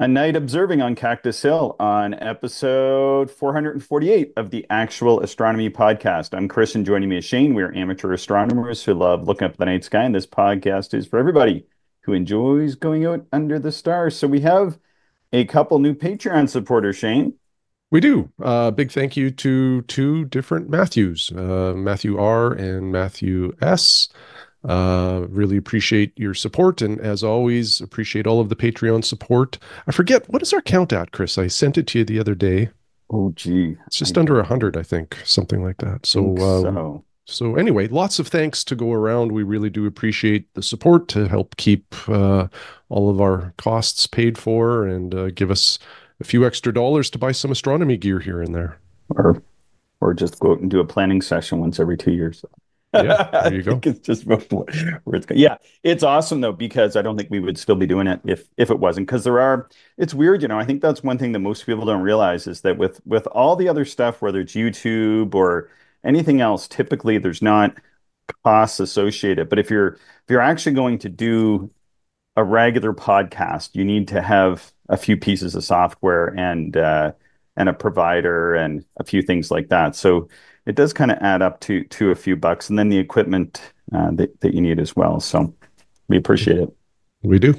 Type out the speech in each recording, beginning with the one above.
A night observing on Cactus Hill on episode 448 of the Actual Astronomy Podcast. I'm Chris, and joining me is Shane. We're amateur astronomers who love looking up at the night sky, and this podcast is for everybody who enjoys going out under the stars. So we have a couple new Patreon supporters, Shane. We do. Big thank you to two different Matthews, Matthew R. and Matthew S. Really appreciate your support. And as always, appreciate all of the Patreon support. I forget, what is our count at, Chris? I sent it to you the other day. Oh, gee, It's just I under 100, I think, something like that. think So, so. so anyway, lots of thanks to go around. We really do appreciate the support to help keep all of our costs paid for and give us a few extra dollars to buy some astronomy gear here and there. Or or just go out and do a planning session once every 2 years. Yeah, I there you go. think it's just where it's going. Yeah, it's awesome though, because I don't think we would still be doing it if it wasn't. Because it's weird, I think that's one thing that most people don't realize is that with all the other stuff, whether it's YouTube or anything else, typically there's not costs associated. But if you're actually going to do a regular podcast, you need to have a few pieces of software and a provider and a few things like that. So it does kind of add up to a few bucks, and then the equipment that you need as well. So we appreciate it. We do.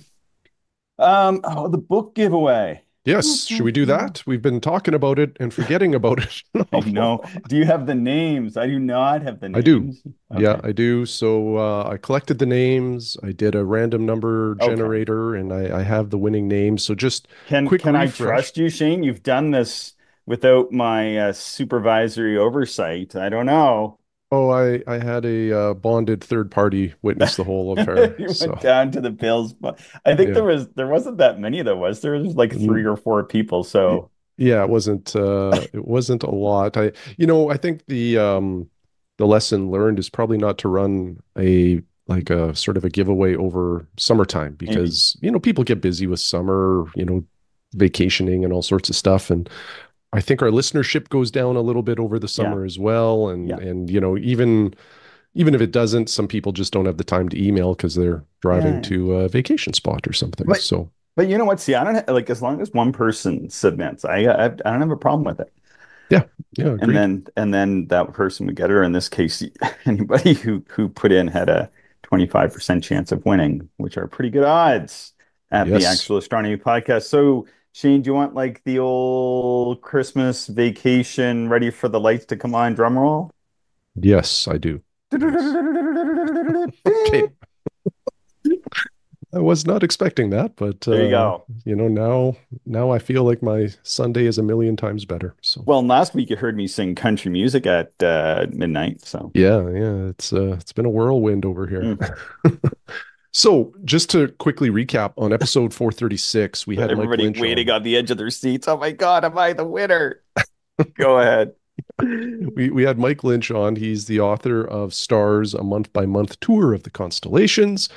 Oh, the book giveaway. Yes. Should we do that? We've been talking about it and forgetting about it. I know. Do you have the names? I do not have the I do. names. Yeah, Okay. I do. So I collected the names. I did a random number Okay. generator, and I have the winning names. So just quick Can I refresh. trust you, Shane? You've done this without my supervisory oversight. I don't know. Oh, I had a bonded third party witness the whole affair. You So went down to the Bills, but I think yeah. there wasn't that many though, was there? There's like three Mm, or four people. y- So Yeah, it wasn't a lot. I think the lesson learned is probably not to run a sort of a giveaway over summertime maybe, because people get busy with summer, vacationing and all sorts of stuff. And I think our listenership goes down a little bit over the yeah, summer as well. And yeah, and even if it doesn't, some people just don't have the time to email because they're driving yeah. to a vacation spot or something. But So but you know what? See, I don't like as long as one person submits, I don't have a problem with it. yeah, yeah, And agreed. then that person would get it. Or in this case, anybody who put in had a 25% chance of winning, which are pretty good odds at the Yes, Actual Astronomy Podcast. So, Shane, do you want like the old Christmas vacation ready for the lights to come on drum roll? yes, I do. Yes. Okay. I was not expecting that, but There you go. now I feel like my Sunday is a million times better. So Well, last week you heard me sing country music at midnight. So, yeah, yeah, it's been a whirlwind over here. mm. So just to quickly recap, on episode 436, we had Mike Everybody Lynch waiting on. on the edge of their seats. Oh my God, am I the winner? Go ahead. We had Mike Lynch on. He's the author of Stars, a month by month tour of the constellations.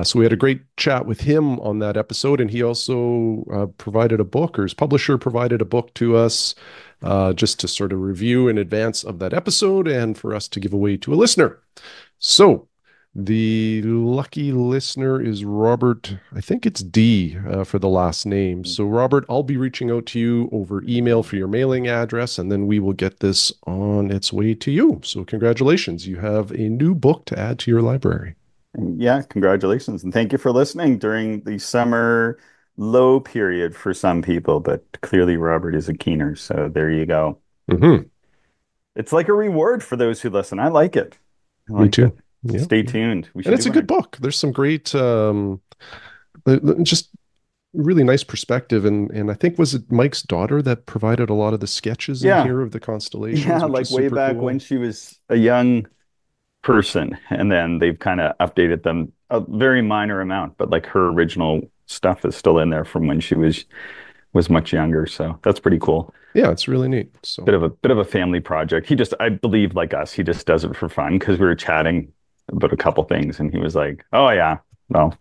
So we had a great chat with him on that episode, and he also provided a book, or his publisher provided a book to us just to sort of review in advance of that episode and for us to give away to a listener. So the lucky listener is Robert. I think it's D for the last name. So, Robert, I'll be reaching out to you over email for your mailing address, and then we will get this on its way to you. So, congratulations. You have a new book to add to your library. And yeah, congratulations. And thank you for listening during the summer low period for some people, but clearly Robert is a keener. So there you go. Hmm. It's like a reward for those who listen. I like it. I Me like too. it. Yeah. Stay Yeah. tuned. We And should it's do a one. good book. There's some great, just really nice perspective. And I think, was it Mike's daughter that provided a lot of the sketches in Yeah. here of the Yeah, constellations, which like is way super back when cool. she was a young person, and then they've kind of updated them a very minor amount, but like her original stuff is still in there from when she was much younger. So that's pretty cool. Yeah, it's really neat. So, Bit of a family project. He just, I believe, like us, he just does it for fun because we were chatting about a couple things, and he was like, "Oh yeah, well,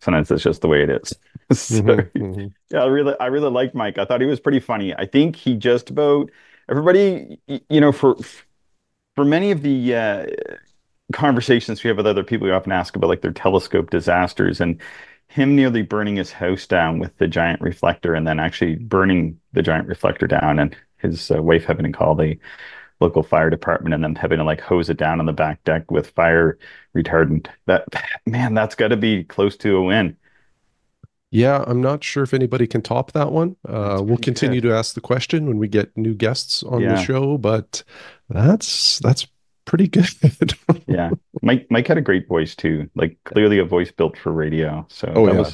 sometimes that's just the way it is." So hmm hmm yeah, I really liked Mike. I thought he was pretty funny. I think he just about everybody, for many of the conversations we have with other people, we often ask about like their telescope disasters, and him nearly burning his house down with the giant reflector and then actually burning the giant reflector down and his wife having to call the local fire department and then having to like hose it down on the back deck with fire retardant. That man, that's got to be close to a win. Yeah, I'm not sure if anybody can top that one. That's We'll pretty continue good. to ask the question when we get new guests on the Yeah. show, but that's pretty good. Yeah. Mike had a great voice too. Like clearly a voice built for radio. So Oh yeah.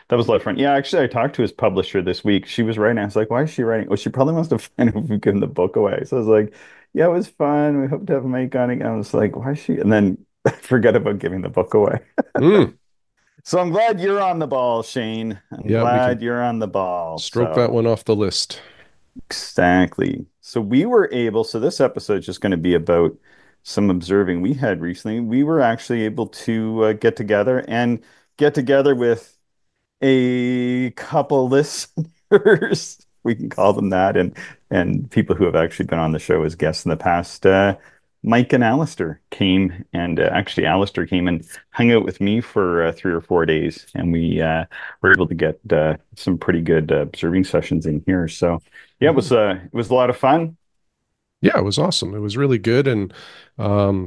that was a lot of fun. Yeah, actually I talked to his publisher this week. She was writing. I was like, why is she writing? Oh, she probably must have kind of given the book away. So I was like, yeah, it was fun. We hope to have Mike on again. I was like, why is she? And then forget about giving the book away. Mm. So I'm glad you're on the ball, Shane. I'm Yeah, we can glad you're on the ball. stroke that So one off the list. exactly. So we were able, so this episode is just going to be about some observing we had recently. We were actually able to get together with a couple listeners. We can call them that, and people who have actually been on the show as guests in the past. Mike and Alistair came, and actually Alistair came and hung out with me for 3 or 4 days, and we were able to get some pretty good observing sessions in here. So yeah, Mhm. it was a lot of fun. Yeah, it was awesome. It was really good and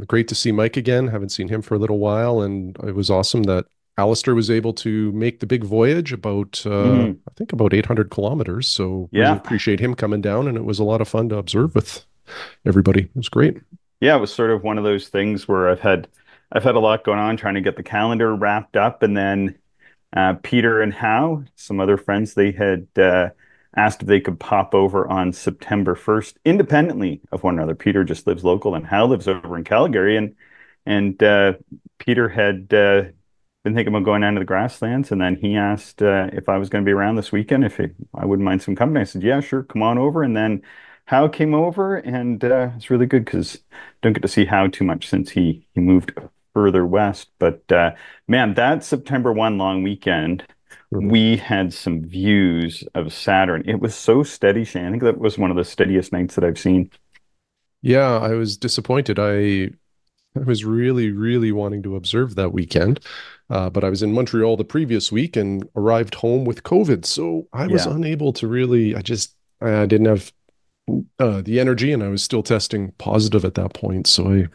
great to see Mike again. Haven't seen him for a little while, and it was awesome that Alistair was able to make the big voyage about Mhm. I think about 800 kilometers. So really Yeah, appreciate him coming down, and it was a lot of fun to observe with everybody. It was great. yeah, it was sort of one of those things where I've had a lot going on trying to get the calendar wrapped up, and then Peter and Howe, some other friends, they had asked if they could pop over on September 1st, independently of one another. Peter just lives local, and Howe lives over in Calgary, and Peter had been thinking about going down to the grasslands, and then he asked if I was going to be around this weekend, I wouldn't mind some company. I said, yeah, sure, come on over. And then Howe came over, and it's really good because don't get to see Howe too much since he moved further west. But man, that September 1 long weekend, Mhm. we had some views of Saturn. It was so steady, Shane. I think that was one of the steadiest nights that I've seen. Yeah, I was disappointed. I was really, really wanting to observe that weekend, but I was in Montreal the previous week and arrived home with COVID, so I was Yeah. unable to really. I didn't have the energy, and I was still testing positive at that point. So I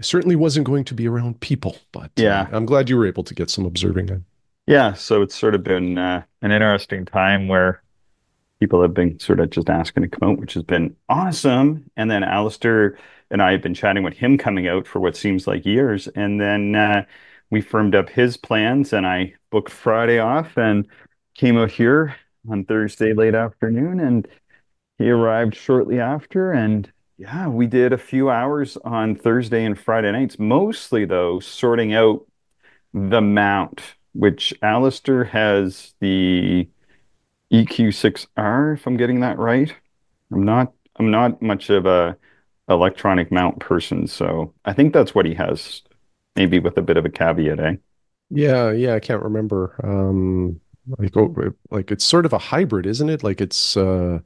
certainly wasn't going to be around people, but Yeah. I'm glad you were able to get some observing in. Yeah. So it's sort of been an interesting time where people have been sort of just asking to come out, which has been awesome. And then Alistair and I have been chatting with him coming out for what seems like years. And then we firmed up his plans and I booked Friday off and came out here on Thursday late afternoon. And he arrived shortly after. And yeah, we did a few hours on Thursday and Friday nights, mostly though, sorting out the mount, which Alistair has the EQ6R, if I'm getting that right. I'm not much of a electronic mount person, so I think that's what he has, maybe with a bit of a caveat, eh? Yeah, yeah, I can't remember. Like it's sort of a hybrid, isn't it? Like it's the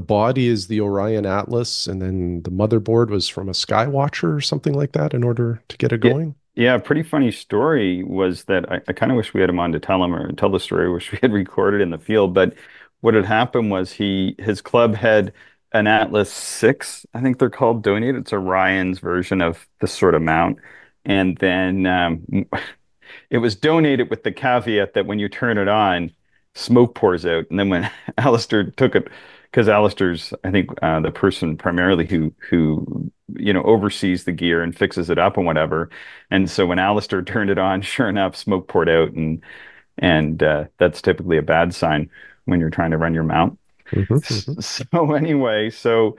body is the Orion Atlas, and then the motherboard was from a Skywatcher or something like that in order to get it Yeah, going. yeah, a pretty funny story was that I kind of wish we had him on to tell him or tell the story. I wish we had recorded in the field, but what had happened was his club had an Atlas 6, I think they're called, donated. It's Orion's version of this sort of mount. And then it was donated with the caveat that when you turn it on, smoke pours out. And then when Alistair took it, because Alistair's, I think, the person primarily who oversees the gear and fixes it up and whatever. And so when Alistair turned it on, sure enough, smoke poured out, and that's typically a bad sign when you're trying to run your mount. Hmm, hmm. So anyway, so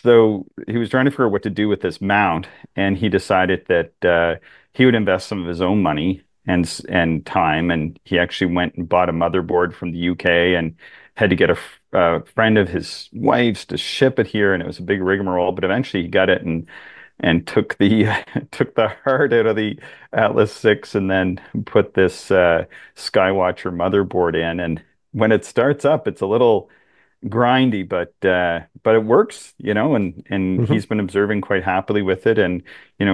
he was trying to figure out what to do with this mount, and he decided that he would invest some of his own money and time, and he actually went and bought a motherboard from the UK and had to get a friend of his wife's to ship it here, and it was a big rigmarole. But eventually, he got it and took the took the heart out of the Atlas 6, and then put this Skywatcher motherboard in. And when it starts up, it's a little grindy, but it works, and Hmm. he's been observing quite happily with it. And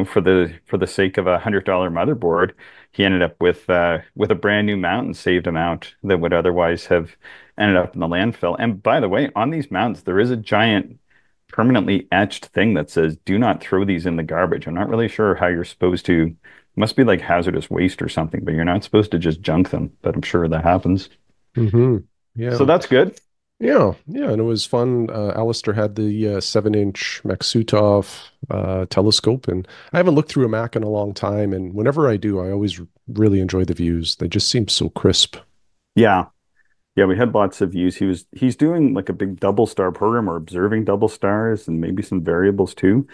for the sake of $100 motherboard, he ended up with a brand new mount and saved a mount that would otherwise have ended up in the landfill. And by the way, on these mounts, there is a giant permanently etched thing that says, "Do not throw these in the garbage." I'm not really sure how you're supposed to. It must be like hazardous waste or something, but you're not supposed to just junk them. But I'm sure that happens. Hmm. So Yeah. that's good. Yeah, yeah, and it was fun. Alistair had the 7-inch Maksutov telescope, and I haven't looked through a Mac in a long time. And whenever I do, I always really enjoy the views. They just seem so crisp. Yeah. Yeah, we had lots of views. He's doing like a big double star program or observing double stars and maybe some variables too.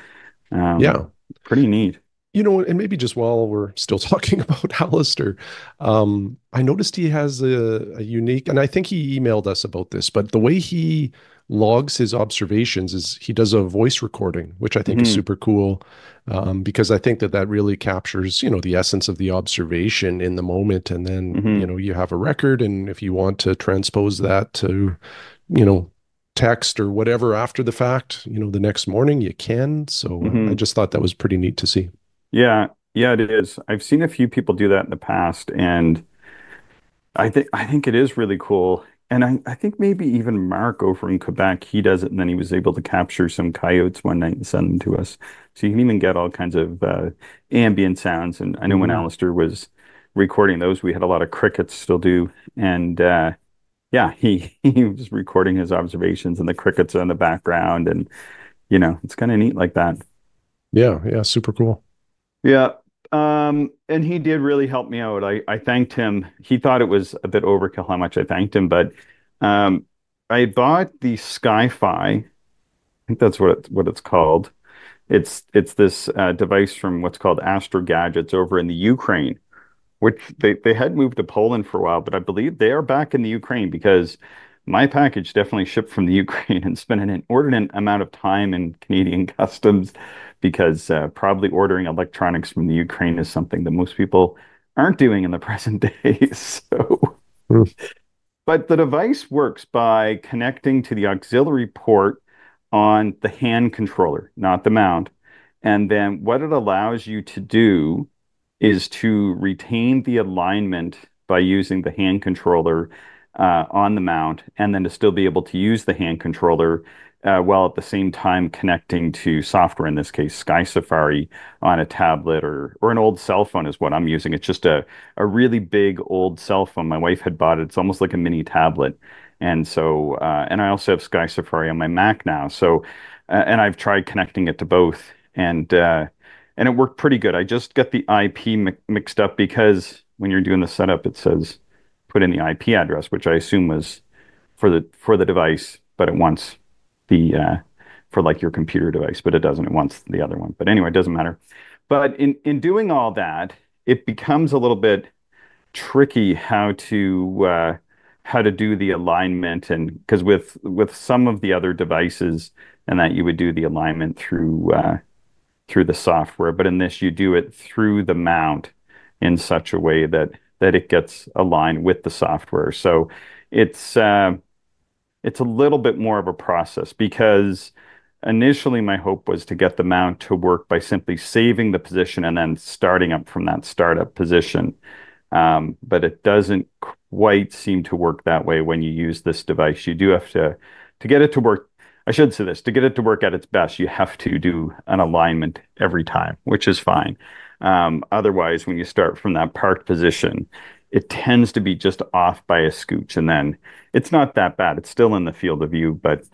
Yeah. Pretty neat. And maybe just while we're still talking about Alistair, I noticed he has a unique, and I think he emailed us about this, but the way he logs his observations is he does a voice recording, which I think is Hmm. super cool, because I think that that really captures, the essence of the observation in the moment. And then, Hmm. you have a record, and if you want to transpose that to, you know, text or whatever after the fact, the next morning you can. So I Hmm. just thought that was pretty neat to see. Yeah, yeah, it is. I've seen a few people do that in the past, and I think it is really cool. And I think maybe even Mark over in Quebec, he does it, and then he was able to capture some coyotes one night and send them to us. So you can even get all kinds of ambient sounds. And I know when Mhm. Alistair was recording those, we had a lot of crickets still do. And yeah, he was recording his observations, and the crickets are in the background, and it's kind of neat like that. Yeah, yeah, super cool. Yeah. And he did really help me out. I thanked him. He thought it was a bit overkill how much I thanked him, but um, I bought the Sky-Fi. I think that's what it's called. It's this device from what's called Astro Gadgets over in the Ukraine, which they had moved to Poland for a while, but I believe they are back in the Ukraine because my package definitely shipped from the Ukraine and spent an inordinate amount of time in Canadian customs because probably ordering electronics from the Ukraine is something that most people aren't doing in the present day. So, Mm. but the device works by connecting to the auxiliary port on the hand controller, not the mount. And then what it allows you to do is to retain the alignment by using the hand controller on the mount, and then to still be able to use the hand controller while at the same time connecting to software, in this case, Sky Safari on a tablet or an old cell phone is what I'm using. It's just a really big old cell phone. My wife had bought it. It's almost like a mini tablet. And I also have Sky Safari on my Mac now. So, and I've tried connecting it to both, and it worked pretty good. I just got the IP mixed up because when you're doing the setup, it says put in the IP address, which I assume was for the device, but it wants the for like your computer device, but it doesn't. It wants the other one. But anyway, it doesn't matter. But in doing all that, it becomes a little bit tricky how to do the alignment, and because with some of the other devices and that you would do the alignment through the software, but in this you do it through the mount in such a way that it gets aligned with the software. So it's it's a little bit more of a process because initially my hope was to get the mount to work by simply saving the position and then starting up from that startup position. But it doesn't quite seem to work that way when you use this device. You do have to get it to work. I should say this, to get it to work at its best, you have to do an alignment every time, which is fine. Otherwise, when you start from that parked position, it tends to be just off by a scooch, and then it's not that bad. It's still in the field of view, but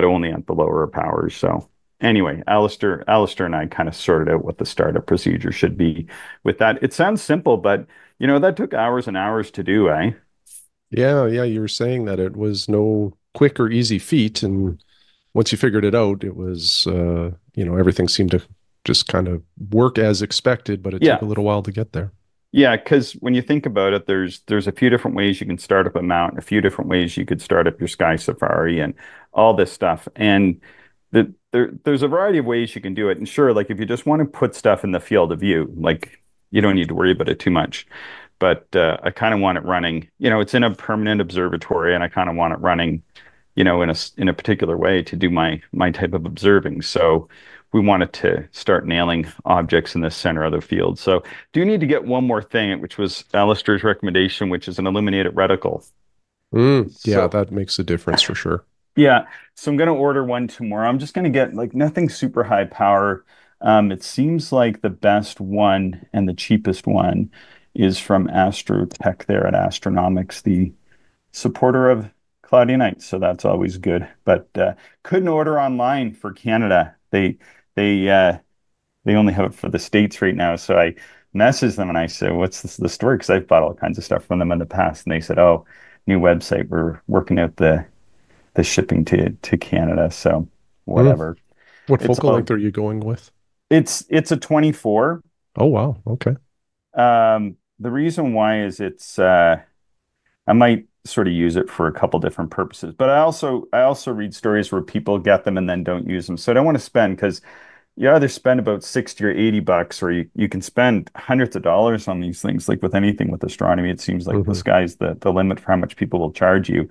only at the lower powers. So anyway, Alistair and I kind of sorted out what the startup procedure should be with that. It sounds simple, but that took hours and hours to do, eh? Yeah, yeah, you were saying that it was no quick or easy feat, and once you figured it out, it was everything seemed to just kind of work as expected, but it took Yeah. a little while to get there. Yeah, because when you think about it, there's a few different ways you can start up a mount, a few different ways you could start up your Sky Safari and all this stuff. And there's a variety of ways you can do it. And sure, like if you just want to put stuff in the field of view, like you don't need to worry about it too much. But I kind of want it running, it's in a permanent observatory and I kind of want it running in a particular way to do my type of observing. So we wanted to start nailing objects in the center of the field. So do need to get one more thing, which was Alistair's recommendation, which is an illuminated reticle. Yeah, So that makes a difference for sure. yeah, so I'm gonna order one tomorrow. I'm just gonna get like nothing super high power. It seems like the best one and the cheapest one is from Astrotech there at Astronomics, the supporter of Cloudy Nights. So that's always good. But couldn't order online for Canada. They they only have it for the States right now. So I messaged them and I said, "What's the story?" Because I've bought all kinds of stuff from them in the past, and they said, "Oh, new website. We're working out the shipping to Canada." So Mm. whatever. What It's focal all length are you going with? it's a 24. Oh, wow. Okay. The reason why is I might sort of use it for a couple different purposes, but I also read stories where people get them and then don't use them. So I don't want to spend because you either spend about 60 or 80 bucks, or you can spend hundreds of dollars on these things. Like with anything with astronomy, it seems like the Hmm. sky's the limit for how much people will charge you.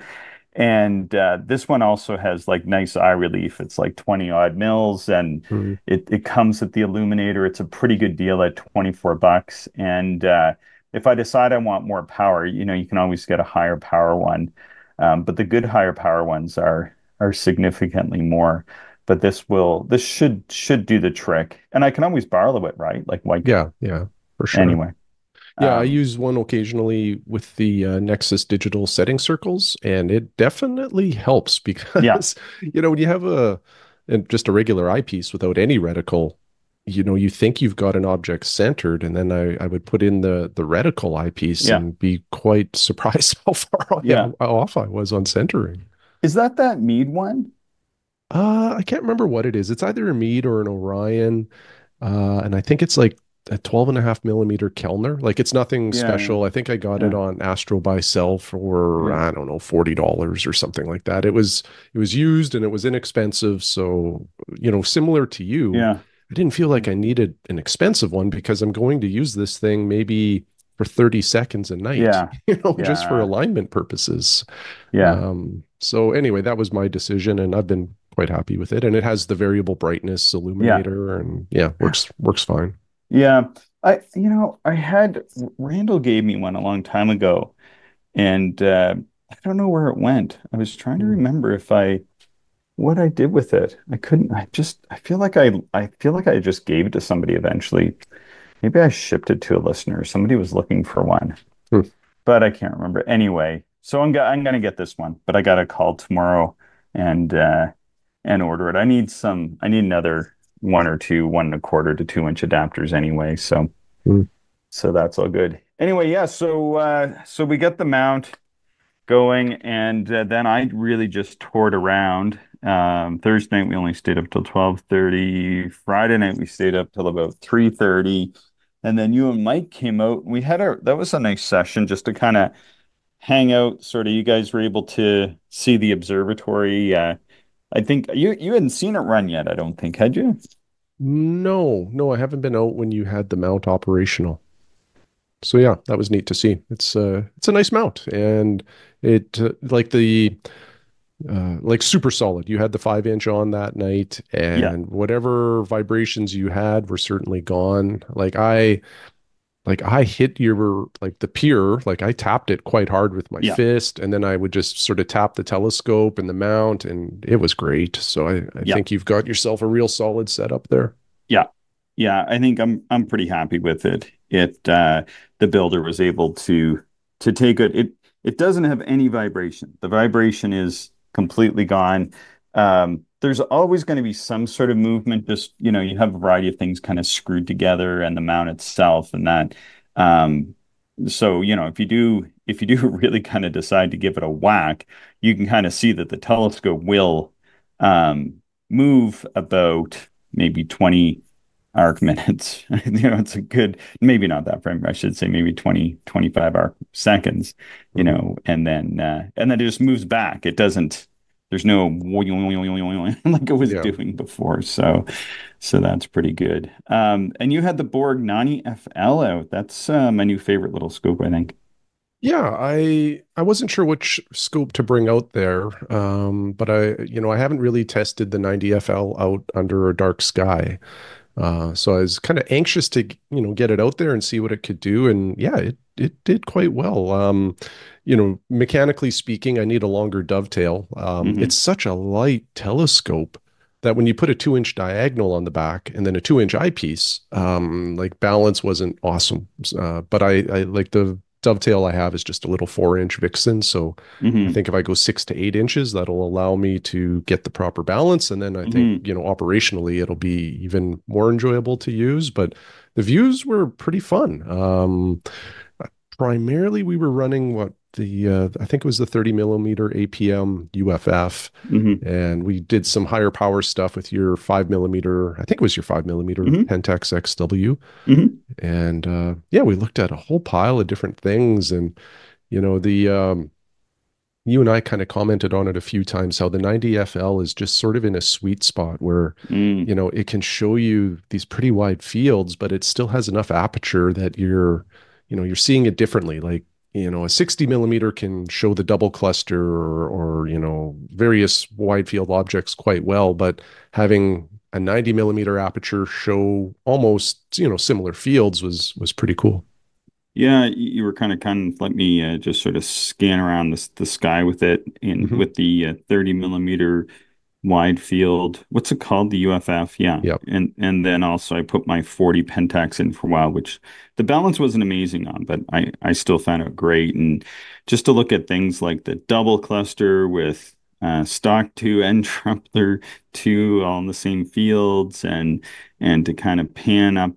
And this one also has like nice eye relief. It's like 20 odd mils, and Hmm. it comes with the illuminator. It's a pretty good deal at 24 bucks. And if I decide I want more power, you can always get a higher power one. But the good higher power ones are significantly more. But this should do the trick. And I can always borrow it, right? Like Yeah, yeah, for sure. anyway. Yeah, I Um, use one occasionally with the Nexus digital setting circles, and it definitely helps yeah, because, when you have just a regular eyepiece without any reticle, you think you've got an object centered, and then I would put in the reticle eyepiece yeah, and be quite surprised how far yeah. off I was on centering. Is that Mead one? I can't remember what it is. It's either a Mead or an Orion. And I think it's like a 12.5 millimeter Kellner. Like it's nothing Yeah, yeah, special. I think I got it yeah, on Astro by Cell for, yeah, I don't know, $40 or something like that. It was used and it was inexpensive. So, similar to you, yeah, I didn't feel like I needed an expensive one because I'm going to use this thing maybe for 30 seconds a night, yeah, just for yeah, alignment purposes. yeah, So anyway, that was my decision, and I've been quite happy with it. And it has the variable brightness yeah, illuminator, and yeah, works fine. yeah. I had Randall gave me one a long time ago, and I don't know where it went. I was trying to Mm. remember if I what I did with it. I couldn't. I feel like I just gave it to somebody eventually. Maybe I shipped it to a listener. Somebody was looking for one, Hmm. but I can't remember. Anyway, so I'm gonna get this one, but I got a call tomorrow and order it. I need another one or two 1.25 to 2 inch adapters anyway. Hmm. So that's all good. Anyway, yeah, so we get the mount going, and then I really just toured around. Thursday night we only stayed up till 12:30. Friday night we stayed up till about 3:30. And then you and Mike came out. That was a nice session just to kind of hang out. Sort of, you guys were able to see the observatory. I think you hadn't seen it run yet, I don't think, had you? No, no, I haven't been out when you had the mount operational. So yeah, that was neat to see. It's a nice mount, and it like super solid. You had the 5 inch on that night, Yeah, and whatever vibrations you had were certainly gone. Like I hit your like the pier, like I tapped it quite hard with my yeah, fist, and then I would just sort of tap the telescope and the mount, and it was great. So I yeah, think you've got yourself a real solid setup there. yeah, yeah. I think I'm pretty happy with it. The builder was able to take it. It doesn't have any vibration. The vibration is completely gone. There's always going to be some sort of movement. Just, you have a variety of things kind of screwed together and the mount itself and that. Um, so, if you do really kind of decide to give it a whack, you can kind of see that the telescope will um, move about maybe 20 arc minutes. It's a good, maybe not that frame. I should say maybe 20, 25 arc seconds, Mhm. and then it just moves back. There's no like it was Yeah. doing before. So that's pretty good. And you had the Borg 90 FL out. That's my new favorite little scope, I think. Yeah, I wasn't sure which scope to bring out there, but I haven't really tested the 90 FL out under a dark sky. So I was kind of anxious to, get it out there and see what it could do. And yeah, it did quite well. Mechanically speaking, I need a longer dovetail. It's Hmm. such a light telescope that when you put a 2-inch diagonal on the back and then a 2-inch eyepiece, like balance wasn't awesome. But I like the dovetail I have is just a little 4-inch Vixen. So I Hmm. think if I go 6 to 8 inches, that'll allow me to get the proper balance. And then I think, Hmm. operationally, it'll be even more enjoyable to use. But the views were pretty fun. Primarily, we were running I think it was the 30 millimeter APM UFF. Hmm. And we did some higher power stuff with your 5 millimeter, I think it was your 5 millimeter Hmm. Pentax XW. Hmm. And yeah, we looked at a whole pile of different things. And, the you and I kind of commented on it a few times how the 90 FL is just sort of in a sweet spot where, Hmm. it can show you these pretty wide fields, but it still has enough aperture that you're seeing it differently. Like, a 60 millimeter can show the double cluster or various wide field objects quite well, but having a 90 millimeter aperture show almost, similar fields was pretty cool. Yeah, you were kind of let me just sort of scan around the sky with it in Hmm. with the 30 millimeter wide field. What's it called? The UFF. Yeah. Yep. And then also I put my 40 Pentax in for a while, which the balance wasn't amazing on, but I still found it great. And just to look at things like the double cluster with stock 2 and Trumpler 2 all in the same fields, and to kind of pan up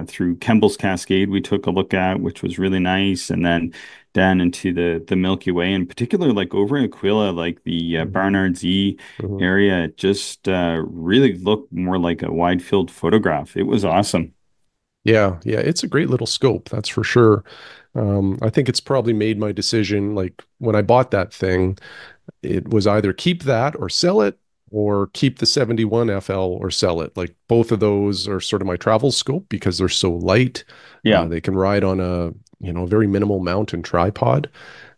through Kemble's Cascade we took a look at, which was really nice. And then down into the Milky Way, in particular, like over in Aquila, like the Barnard Z Mhm. area, it just really looked more like a wide field photograph. It was awesome. Yeah, yeah, it's a great little scope, that's for sure. I think it's probably made my decision. Like when I bought that thing, it was either keep that or sell it, or keep the 71 FL or sell it. Like both of those are sort of my travel scope because they're so light. Yeah. They can ride on a very minimal mount and tripod.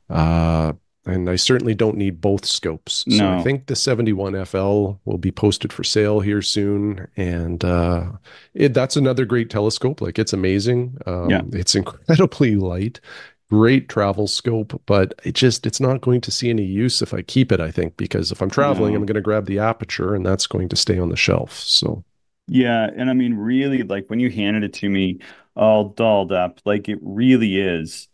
Uh, and I certainly don't need both scopes. So I No. think the 71 FL will be posted for sale here soon. And that's another great telescope. Like it's amazing. Yeah. It's incredibly light, great travel scope, but it's not going to see any use if I keep it, I think, because if I'm traveling, I'm No. going to grab the aperture and that's going to stay on the shelf. So Yeah, and I mean, really, like when you handed it to me all dolled up, like it really is.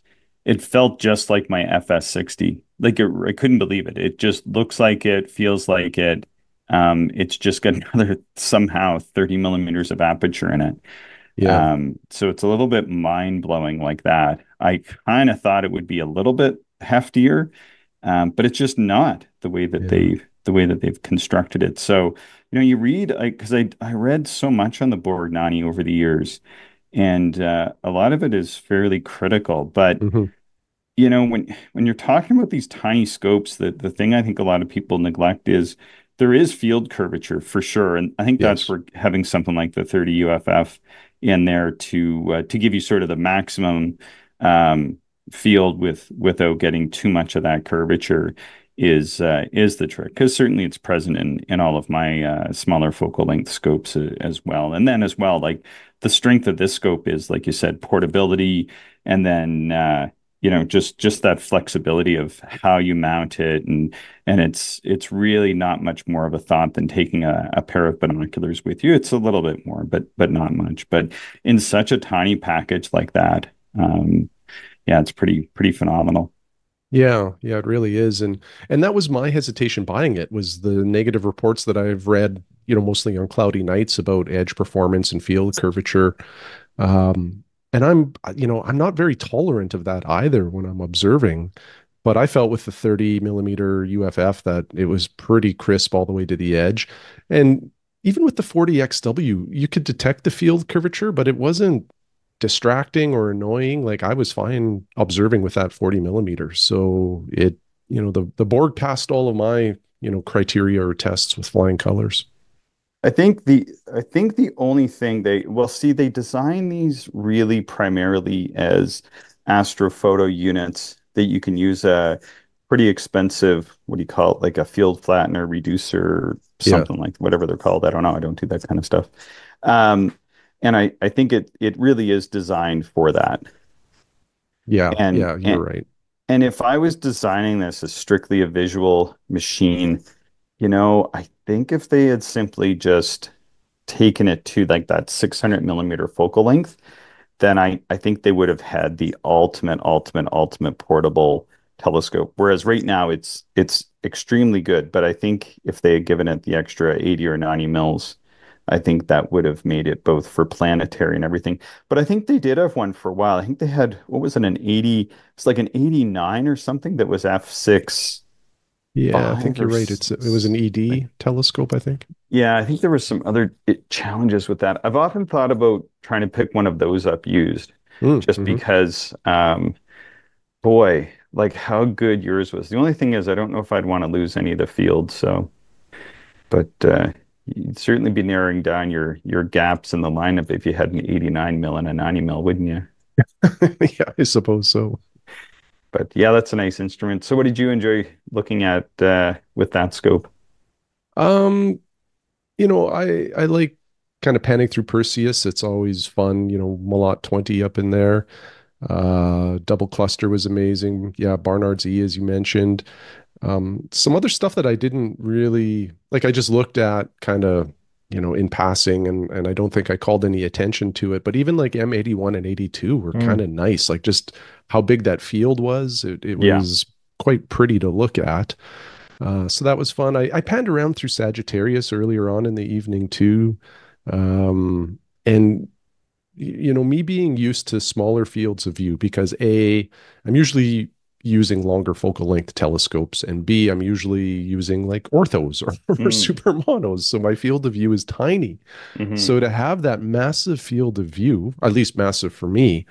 It felt just like my FS60. I couldn't believe it. It just looks like it, feels like it. It's just got another somehow 30 millimeters of aperture in it. yeah, So it's a little bit mind-blowing like that. I kind of thought it would be a little bit heftier, but it's just not yeah. the way that they've constructed it. So, you read because I read so much on the Borgnani over the years, and a lot of it is fairly critical. But Hmm. when you're talking about these tiny scopes, the thing I think a lot of people neglect is there is field curvature for sure, and I think that's Yes. where having something like the 30 UFF in there to give you sort of the maximum um, field without getting too much of that curvature is the trick. Because certainly it's present in all of my smaller focal length scopes as well, and then as well like the strength of this scope is like you said portability, and then just that flexibility of how you mount it, and it's really not much more of a thought than taking a pair of binoculars with you. It's a little bit more, but not much. But in such a tiny package like that, yeah, it's pretty phenomenal. Yeah, yeah, it really is. And that was my hesitation buying it was the negative reports that I've read, mostly on cloudy nights about edge performance and field curvature. Um, and I'm not very tolerant of that either when I'm observing. But I felt with the 30 millimeter UFF that it was pretty crisp all the way to the edge. And even with the 40 XW, you could detect the field curvature, but it wasn't distracting or annoying. Like I was fine observing with that 40 millimeters. So the Borg passed all of my, criteria or tests with flying colors. I think the only thing they design these really primarily as astrophoto units. that you can use a pretty expensive, what do you call it, like a field flattener reducer, Yeah. something like whatever they're called. I don't know. I don't do that kind of stuff. Um, and I think it really is designed for that. Yeah. And Yeah. You're and right. and if I was designing this as strictly a visual machine, I think if they had simply just taken it to like that 600 millimeter focal length, then I think they would have had the ultimate portable telescope. Whereas right now it's extremely good, but I think if they had given it the extra 80 or 90 mils, I think that would have made it both for planetary and everything. But I think they did have one for a while. I think they had, what was it, an 80, it's like an 89 or something that was f6.5 Yeah. I think or you're right. It was an something. ED telescope, I think. Yeah, I think there were some other challenges with that. I've often thought about trying to pick one of those up used, just Mm-hmm. because, boy, like how good yours was. The only thing is, I don't know if I'd want to lose any of the field. So, but you'd certainly be narrowing down your gaps in the lineup if you had an 89 mil and a 90 mil, wouldn't you? Yeah, I suppose so. But yeah, that's a nice instrument. So, what did you enjoy looking at with that scope? Um, I like kind of panning through Perseus. It's always fun, Malot 20 up in there. Double cluster was amazing. Yeah, Barnard's E, as you mentioned. Some other stuff that I didn't really like, I just looked at kind of, in passing, and I don't think I called any attention to it. But even like M81 and 82 were kind Mm. of nice. Like just how big that field was. It Yeah. was quite pretty to look at. So that was fun. I panned around through Sagittarius earlier on in the evening too. And me being used to smaller fields of view because A, I'm usually using longer focal length telescopes, and B, I'm usually using like orthos or Mm. super monos. So my field of view is tiny. Hmm. So to have that massive field of view, at least massive for me,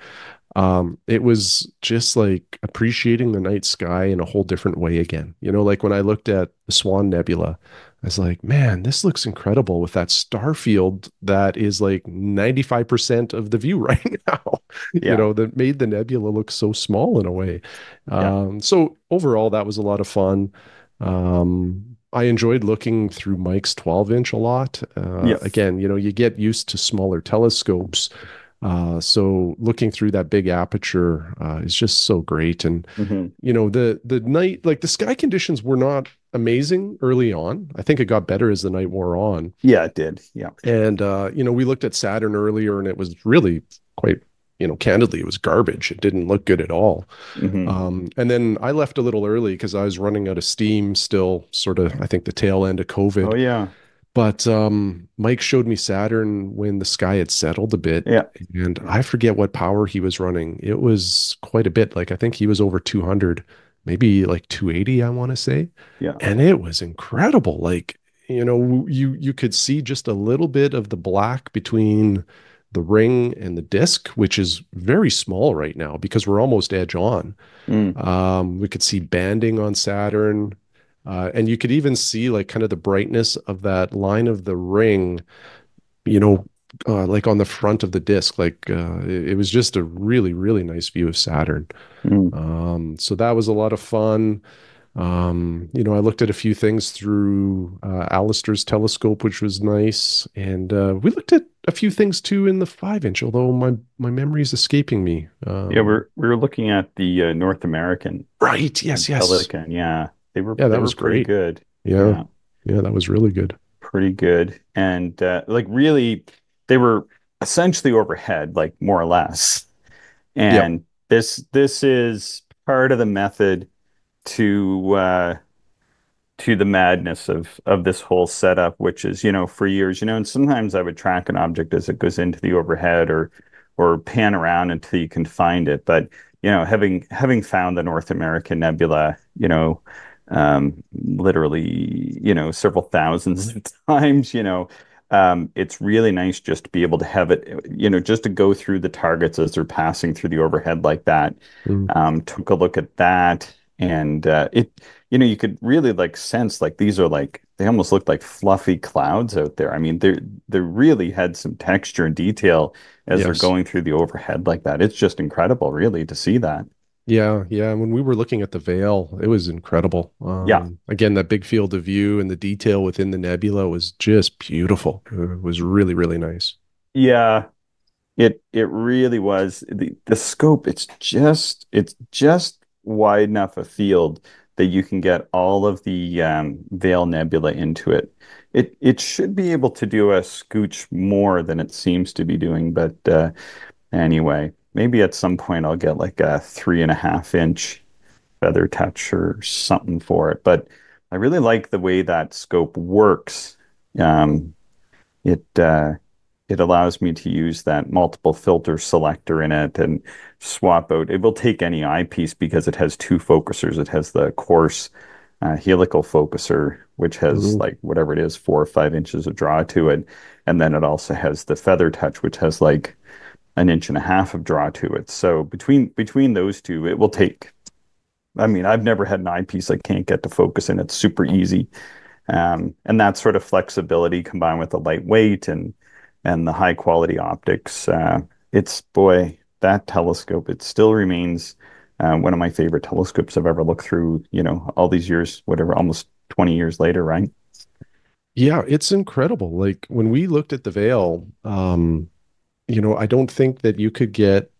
it was just like appreciating the night sky in a whole different way again. Like when I looked at the Swan Nebula, I was like, man, this looks incredible with that star field that is like 95% of the view right now, Yeah. that made the nebula look so small in a way. Yeah. So overall, that was a lot of fun. I enjoyed looking through Mike's 12-inch a lot. Yeah. Again, you get used to smaller telescopes, so looking through that big aperture is just so great. And Hmm. the night, like the sky conditions were not amazing early on. I think it got better as the night wore on. Yeah, it did. Yeah. And we looked at Saturn earlier, and it was really quite, candidly, it was garbage. It didn't look good at all. Hmm. And then I left a little early because I was running out of steam still, sort of, I think the tail end of Oh COVID. yeah. But Mike showed me Saturn when the sky had settled a bit, Yeah. and I forget what power he was running. It was quite a bit. Like I think he was over 200, maybe like 280, I want to say. Yeah. And it was incredible. Like, you could see just a little bit of the black between the ring and the disc, which is very small right now because we're almost edge on. Mm. We could see banding on Saturn. And you could even see like kind of the brightness of that line of the ring, you know, like on the front of the disc. Like it was just a really, really nice view of Saturn. Mm. So that was a lot of fun. I looked at a few things through Alistair's telescope, which was nice. And we looked at a few things too in the 5-inch, although my memory is escaping me. Yeah, we were looking at the North American Right. Yes, yes. Pelican. Yeah, they were Yeah, they that were was pretty great. good. Yeah. Yeah, Yeah, that was really good. pretty good. And like really, they were essentially overhead, like more or less. Yep. And this is part of the method to the madness of this whole setup, which is, for years, and sometimes I would track an object as it goes into the overhead or pan around until you can find it. But, having found the North American Nebula, literally, several thousands of times, it's really nice just to be able to have it, just to go through the targets as they're passing through the overhead like that. Mm. Took a look at that, and you could really like sense like these are like they almost looked like fluffy clouds out there. I mean, they really had some texture and detail as they're Yes. going through the overhead like that. It's just incredible, really, to see that. Yeah, yeah. When we were looking at the Veil, it was incredible. Yeah. Again, that big field of view and the detail within the nebula was just beautiful. It was really, really nice. Yeah. It really was the scope. It's just wide enough a field that you can get all of the Veil Nebula into it. It should be able to do a scooch more than it seems to be doing, but anyway, maybe at some point I'll get like a 3.5 inch feather touch or something for it. But I really like the way that scope works. Um, it it allows me to use that multiple filter selector in it and swap out. It will take any eyepiece because it has two focusers. It has the coarse helical focuser, which has Mhm. like whatever it is, 4 or 5 inches of draw to it, and then it also has the feather touch, which has like an inch and a half of draw to it. So between those two, it will take. I mean, I've never had an eyepiece I can't get to focus in. It's super easy. And that sort of flexibility combined with the lightweight and the high quality optics, it's boy, that telescope, it still remains one of my favorite telescopes I've ever looked through, all these years, whatever, almost 20 years later, right? Yeah, it's incredible. Like when we looked at the Veil, I don't think that you could get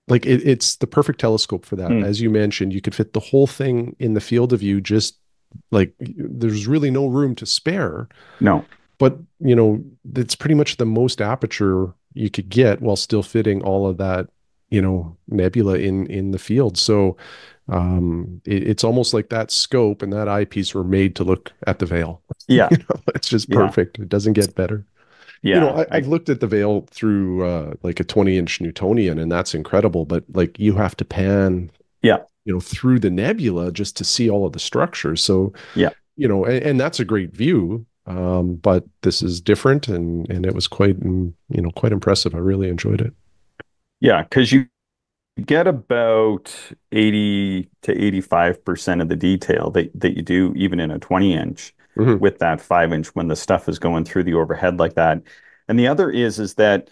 like it's the perfect telescope for that. Mm, As you mentioned, you could fit the whole thing in the field of view, just like there's really no room to spare. no. But, it's pretty much the most aperture you could get while still fitting all of that, nebula in the field. So it's almost like that scope and that eyepiece were made to look at the Veil. Yeah, It's just yeah, perfect. It doesn't get better. yeah. I've looked at the Veil through like a 20-inch Newtonian, and that's incredible. But like you have to pan, Yeah, through the nebula just to see all of the structures. So, yeah, and that's a great view. But this is different, and it was quite impressive. I really enjoyed it. yeah. Because you get about 80 to 85% of the detail that you do even in a 20 inch Hmm. with that 5 inch when the stuff is going through the overhead like that. And the other is that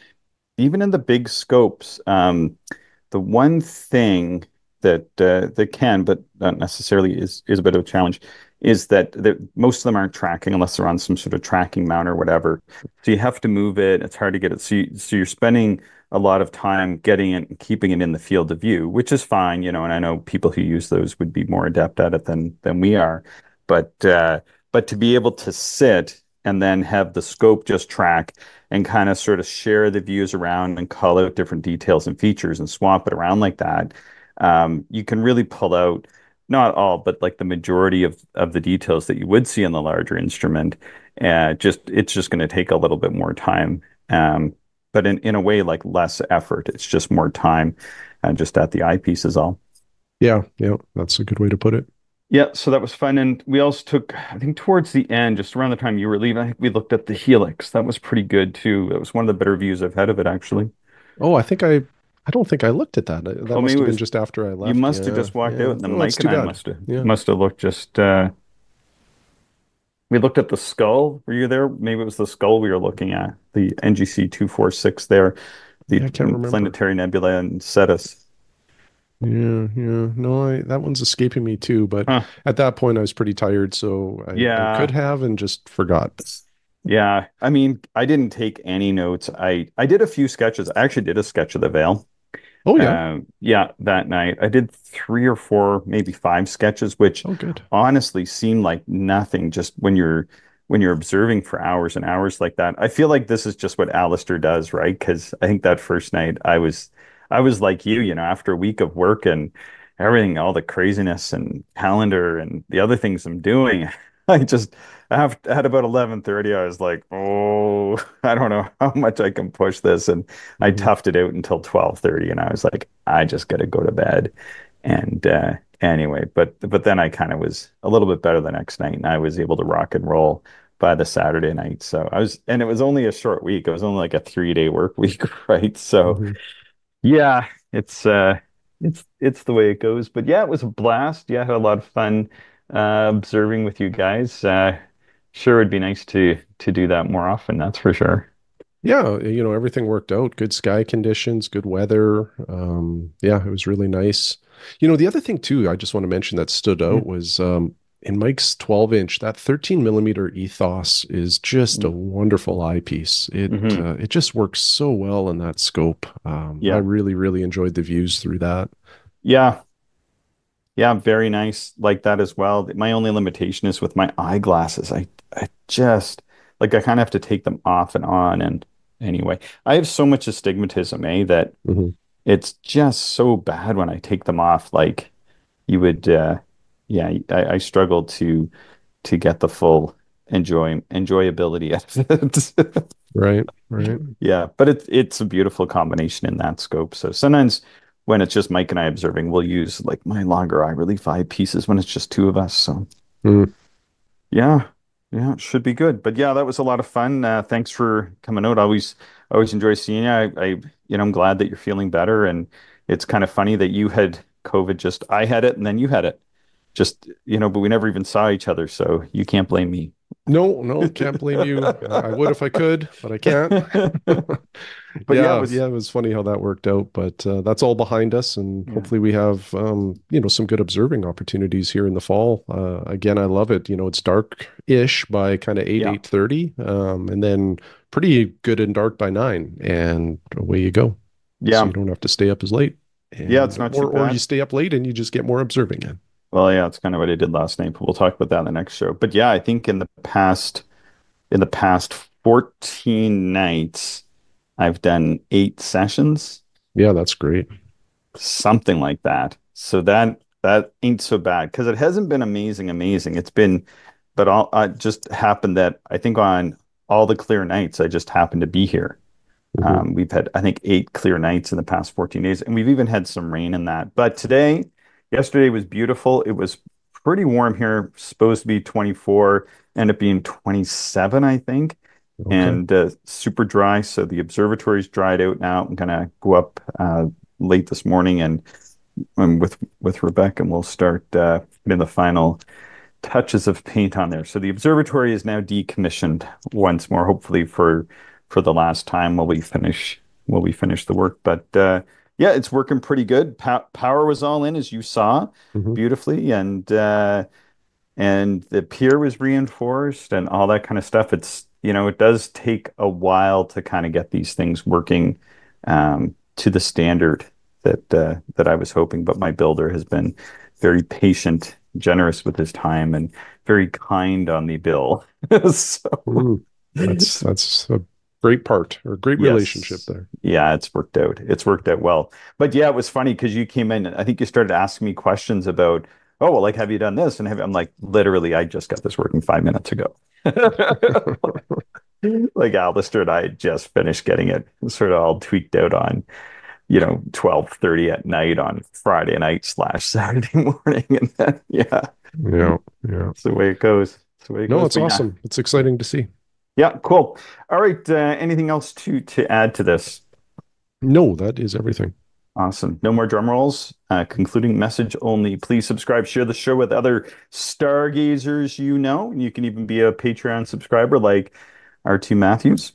even in the big scopes, the one thing that can, but not necessarily is a bit of a challenge, is that most of them aren't tracking unless they're on some sort of tracking mount or whatever. So you have to move it. It's hard to get it. So you're spending a lot of time getting it and keeping it in the field of view, which is fine, and I know people who use those would be more adept at it than we are. But to be able to sit and then have the scope just track and kind of sort of share the views around and call out different details and features and swap it around like that, you can really pull out not all, but like the majority of the details that you would see in the larger instrument. It's just going to take a little bit more time. But in a way, like less effort. It's just more time, just at the eyepiece is all. Yeah, yeah, that's a good way to put it. Yeah, so that was fun. And we also took, I think towards the end, just around the time you were leaving, I think we looked at the Helix. That was pretty good too. It was one of the better views I've had of it, actually. Oh, I don't think I looked at that. That Oh, must maybe it have been was, just after I you left. must have Yeah, just walked out, yeah. and then Oh, that's Mike too and I bad. must have Yeah. must have looked just we looked at the skull. Were you there? Maybe it was the skull we were looking at, the NGC 246 there, the Yeah, I can't remember. Planetary Nebula and Cetus. Yeah, yeah. No, that one's escaping me too. But Huh. at that point, I was pretty tired, so I could Yeah. have and just forgot. Yeah. I mean, I didn't take any notes. I did a few sketches. I actually did a sketch of the veil. Oh yeah. Yeah, that night I did 3 or 4, maybe 5 sketches, which Oh good. honestly seemed like nothing. Just when you're observing for hours and hours like that, I feel like this is just what Alistair does, right? Because I think that first night I was like you, after a week of work and everything, all the craziness and calendar and the other things I'm doing, I just at about 11:30, I was like, oh, I don't know how much I can push this, and I Hmm. toughed it out until 12:30, and I was like, I just got to go to bed. And anyway, but then I kind of was a little bit better the next night, and I was able to rock and roll by the Saturday night. So and it was only a short week. It was only like a 3-day work week, right? So Hmm. yeah, it's the way it goes. But yeah, it was a blast. Yeah, I had a lot of fun observing with you guys. Sure, it'd be nice to do that more often, that's for sure. Yeah, everything worked out. Good sky conditions, good weather. Yeah, it was really nice. The other thing too, I just want to mention that stood out was in Mike's 12-inch, that 13 millimeter ethos is just a wonderful eyepiece. Mm-hmm. It just works so well in that scope. I Yeah. really, really enjoyed the views through that. Yeah. Yeah, very nice like that as well. My only limitation is with my eyeglasses. I just like I kind of have to take them off and on. And anyway, I have so much astigmatism, that Mhm. it's just so bad when I take them off. Like you would, yeah, I struggle to get the full enjoyability out of it. Right, right. Yeah, but it's a beautiful combination in that scope. So sometimes when it's just Mike and I observing, we'll use like my longer eye relief eyepieces when it's just two of us. So Mm. yeah, yeah, it should be good. But yeah, that was a lot of fun. Thanks for coming out. Always enjoy seeing you. I'm glad that you're feeling better. And it's kind of funny that you had COVID, just I had it and then you had it. Just, but we never even saw each other, so you can't blame me. No, no, can't blame you. I would if I could, but I can't. But yeah, it Yeah, was it was funny how that worked out, but that's all behind us, and yeah, hopefully we have some good observing opportunities here in the fall. Again, I love it. It's dark-ish by kind of 8, yeah, 8:30, and then pretty good and dark by 9, and away you go. So yeah, you don't have to stay up as late, yeah. It's and not too or you bad. stay up late and you just get more observing in. Well, yeah, it's kind of what I did last night, but we'll talk about that in the next show. But yeah, I think in the past 14 nights, I've done 8 sessions, Yeah, that's great. something like that. So that ain't so bad because it hasn't been amazing. It's been, but all just happened that I think on all the clear nights, I just happened to be here. Mhm. We've had, I think, 8 clear nights in the past 14 days, and we've even had some rain in that. But yesterday was beautiful. It was pretty warm here, supposed to be 24, ended up being 27, I think, Okay. and super dry. So the observatory's dried out now. I'm gonna go up late this morning and with Rebecca, and we'll start putting the final touches of paint on there. So the observatory is now decommissioned once more, hopefully for the last time while we finish the work. But yeah, it's working pretty good. Power was all in, as you saw Mhm. beautifully, and the pier was reinforced and all that kind of stuff. It does take a while to kind of get these things working to the standard that I was hoping, but my builder has been very patient, generous with his time, and very kind on the bill. So, Mm. That's a great part or great relationship yes. there. Yeah, it's worked out. It's worked out well. But yeah, it was funny because you came in, I think you started asking me questions about, oh, well, like, have you done this? And I'm like, literally, I just got this working 5 minutes ago. Like Alistair and I had just finished getting it sort of all tweaked out on, 12:30 at night on Friday night / Saturday morning. And then, yeah, Yeah, yeah. it's the way it goes. It's the way it No, goes. it's But yeah, awesome. It's exciting to see. yeah, cool. All right. Anything else to add to this? No, that is everything. Awesome. No more drum rolls. Concluding message only. Please subscribe, share the show with other stargazers you know. And you can even be a Patreon subscriber like R2 Matthews.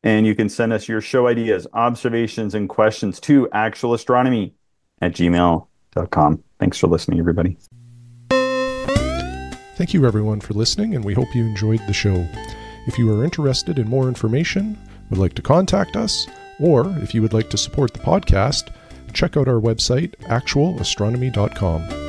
And you can send us your show ideas, observations, and questions to actualastronomy@gmail.com. Thanks for listening, everybody. Thank you, everyone, for listening, and we hope you enjoyed the show. If you are interested in more information, would like to contact us, or if you would like to support the podcast, check out our website, actualastronomy.com.